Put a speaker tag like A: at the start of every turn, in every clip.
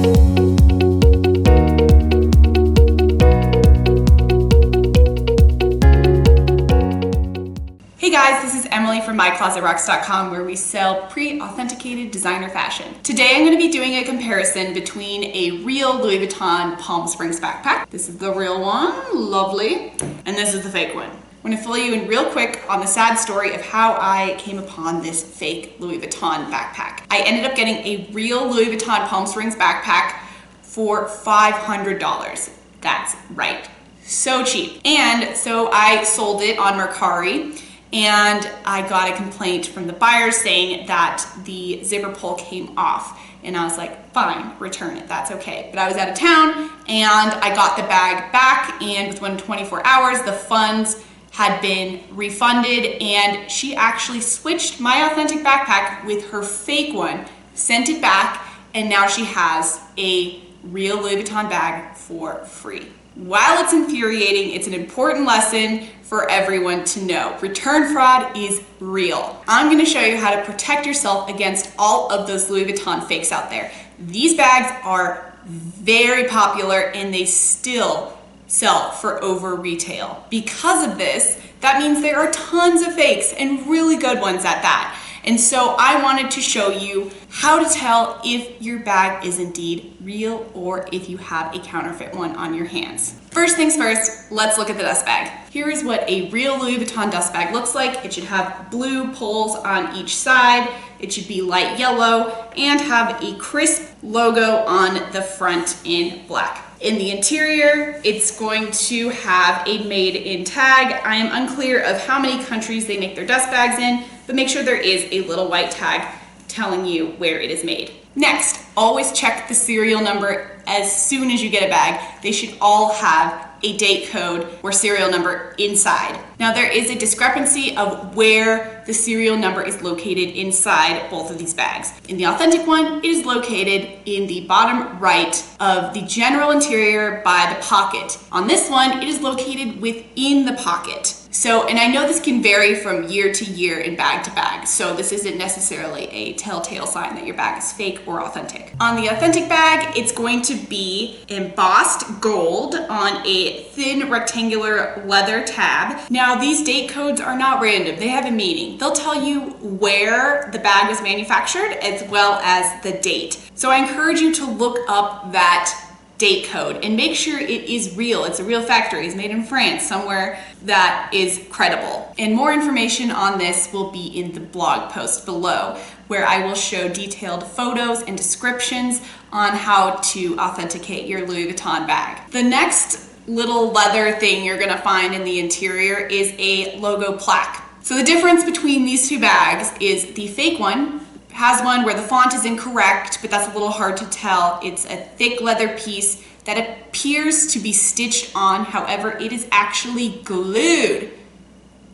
A: Hey guys, this is Emily from MyClosetRocks.com, where we sell pre-authenticated designer fashion. Today I'm going to be doing a comparison between a real Louis Vuitton Palm Springs backpack. This is the real one, lovely, and this is the fake one. I'm going to fill you in real quick on the sad story of how I came upon this fake Louis Vuitton backpack. I ended up getting a real Louis Vuitton Palm Springs backpack for $500. That's right, so cheap. And so I sold it on Mercari, and I got a complaint from the buyer saying that the zipper pull came off. And I was like, fine, return it, that's okay. But I was out of town and I got the bag back, and within 24 hours, the funds had been refunded, and she actually switched my authentic backpack with her fake one, sent it back, and now she has a real Louis Vuitton bag for free. While it's infuriating, it's an important lesson for everyone to know. Return fraud is real. I'm going to show you how to protect yourself against all of those Louis Vuitton fakes out there. These bags are very popular and they still sell for over retail. Because of this, that means there are tons of fakes and really good ones at that. And so I wanted to show you how to tell if your bag is indeed real or if you have a counterfeit one on your hands. First things first, let's look at the dust bag. Here is what a real Louis Vuitton dust bag looks like. It should have blue pulls on each side. It should be light yellow and have a crisp logo on the front in black. In the interior, it's going to have a made in tag. I am unclear of how many countries they make their dust bags in, but make sure there is a little white tag telling you where it is made. Next, always check the serial number as soon as you get a bag. They should all have a date code or serial number inside. Now there is a discrepancy of where the serial number is located inside both of these bags. In the authentic one, it is located in the bottom right of the general interior by the pocket. On this one, it is located within the pocket. So, and I know this can vary from year to year and bag to bag, so this isn't necessarily a telltale sign that your bag is fake or authentic. On the authentic bag, it's going to be embossed gold on a thin rectangular leather tab. Now, these date codes are not random, they have a meaning. They'll tell you where the bag was manufactured as well as the date. So I encourage you to look up that date code and make sure it is real. It's a real factory. It's made in France, somewhere that is credible. And more information on this will be in the blog post below, where I will show detailed photos and descriptions on how to authenticate your Louis Vuitton bag. The next little leather thing you're gonna find in the interior is a logo plaque. So the difference between these two bags is the fake one has one where the font is incorrect, but that's a little hard to tell. It's a thick leather piece that appears to be stitched on, however, it is actually glued.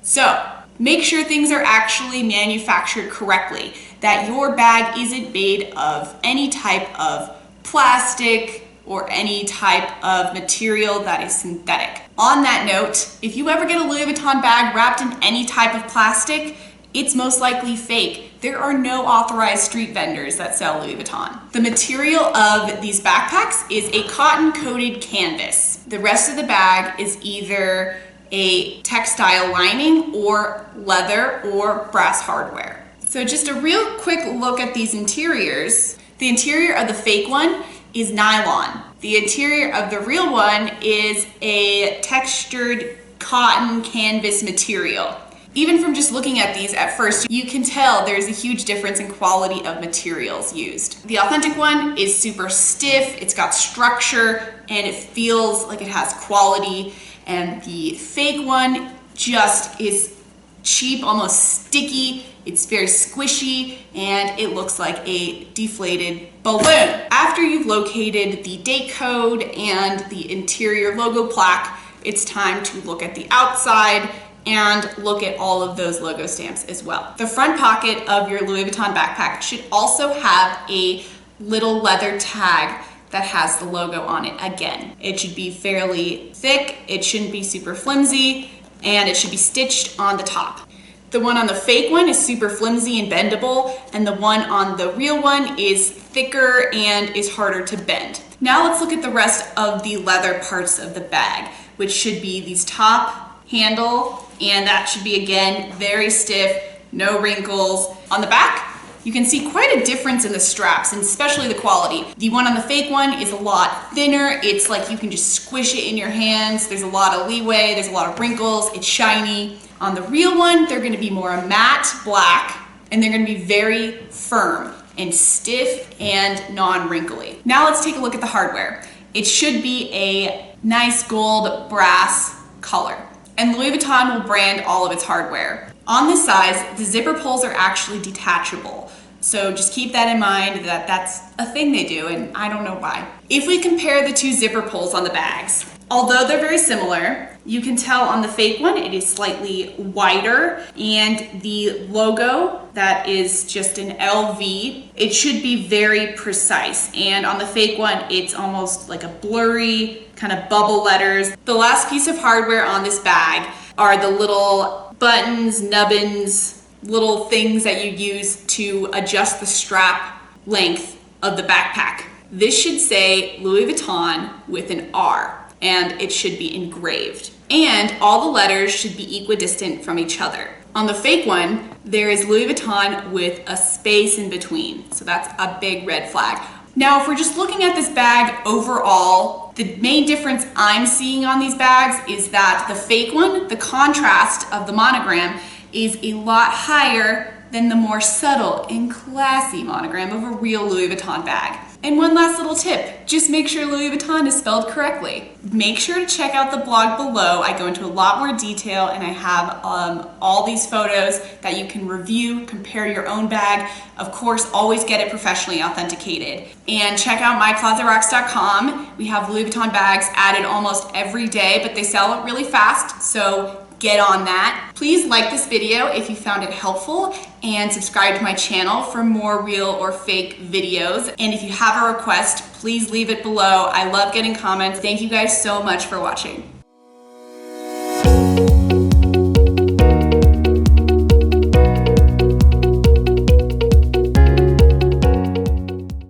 A: So make sure things are actually manufactured correctly, that your bag isn't made of any type of plastic or any type of material that is synthetic. On that note, if you ever get a Louis Vuitton bag wrapped in any type of plastic, it's most likely fake. There are no authorized street vendors that sell Louis Vuitton. The material of these backpacks is a cotton-coated canvas. The rest of the bag is either a textile lining or leather or brass hardware. So just a real quick look at these interiors. The interior of the fake one is nylon. The interior of the real one is a textured cotton canvas material. Even from just looking at these at first, you can tell there's a huge difference in quality of materials used. The authentic one is super stiff, it's got structure, and it feels like it has quality. And the fake one just is cheap, almost sticky. It's very squishy, and it looks like a deflated balloon. After you've located the date code and the interior logo plaque, it's time to look at the outside and look at all of those logo stamps as well. The front pocket of your Louis Vuitton backpack should also have a little leather tag that has the logo on it again. It should be fairly thick, it shouldn't be super flimsy, and it should be stitched on the top. The one on the fake one is super flimsy and bendable, and the one on the real one is thicker and is harder to bend. Now let's look at the rest of the leather parts of the bag, which should be these top handle, and that should be, again, very stiff, no wrinkles. On the back, you can see quite a difference in the straps, and especially the quality. The one on the fake one is a lot thinner. It's like you can just squish it in your hands. There's a lot of leeway, there's a lot of wrinkles, it's shiny. On the real one, they're gonna be more a matte black, and they're gonna be very firm and stiff and non-wrinkly. Now let's take a look at the hardware. It should be a nice gold brass color, and Louis Vuitton will brand all of its hardware. On this size, the zipper pulls are actually detachable. So just keep that in mind that that's a thing they do, and I don't know why. If we compare the two zipper pulls on the bags, although they're very similar, you can tell on the fake one it is slightly wider, and the logo that is just an LV, it should be very precise. And on the fake one, it's almost like a blurry kind of bubble letters. The last piece of hardware on this bag are the little buttons, nubbins, little things that you use to adjust the strap length of the backpack. This should say Louis Vuitton with an R, and it should be engraved. And all the letters should be equidistant from each other. On the fake one, there is Louis Vuitton with a space in between, so that's a big red flag. Now, if we're just looking at this bag overall, the main difference I'm seeing on these bags is that the fake one, the contrast of the monogram is a lot higher than the more subtle and classy monogram of a real Louis Vuitton bag. And one last little tip, just make sure Louis Vuitton is spelled correctly. Make sure to check out the blog below. I go into a lot more detail, and I have all these photos that you can review, compare your own bag. Of course, always get it professionally authenticated. And check out myclosetrocks.com. We have Louis Vuitton bags added almost every day, but they sell really fast, so get on that. Please like this video if you found it helpful, and subscribe to my channel for more real or fake videos. And if you have a request, please leave it below. I love getting comments. Thank you guys so much for watching.